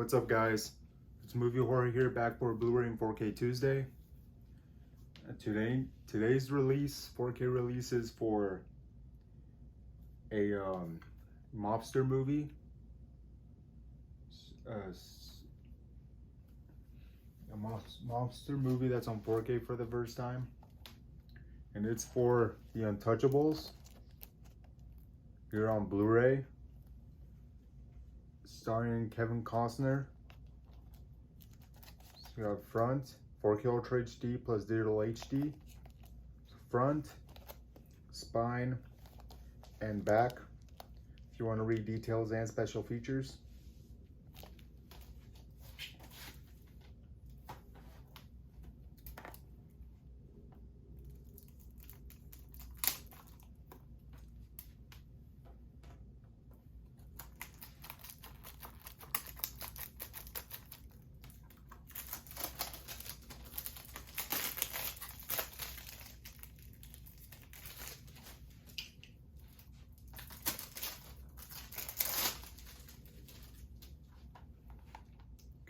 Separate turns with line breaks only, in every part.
What's up, guys? It's Movie Horror here, back for Blu-ray and 4K Tuesday. Today's release, 4K release, is for a mobster movie. A mobster movie that's on 4K for the first time, and it's for The Untouchables. Here on Blu-ray, starring Kevin Costner. So you have front, 4K Ultra HD plus digital HD. Front, spine, and back. If you want to read details and special features.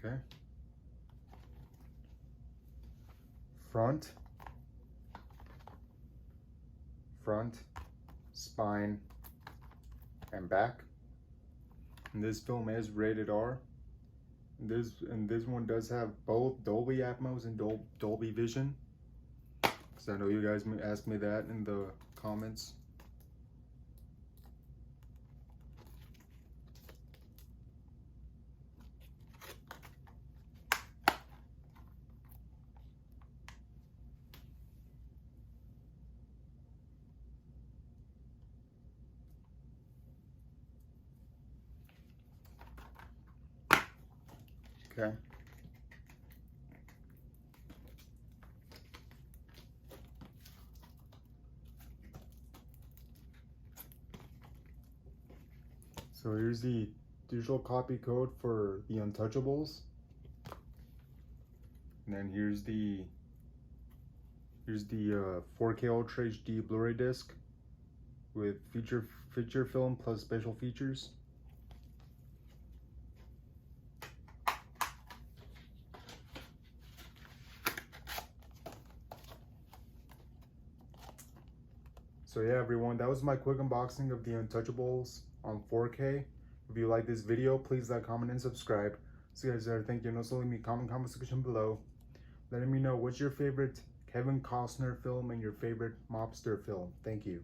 Okay. Front, spine, and back. And this film is rated R. And this one does have both Dolby Atmos and Dolby Vision. Because I know you guys asked me that in the comments. Okay. So here's the digital copy code for The Untouchables. And then here's the 4K Ultra HD Blu-ray disc with feature film plus special features. So yeah, everyone, that was my quick unboxing of The Untouchables on 4K. If you like this video, please like, comment, and subscribe. See you guys there. Thank you. And also leave me a comment section below, letting me know what's your favorite Kevin Costner film and your favorite mobster film. Thank you.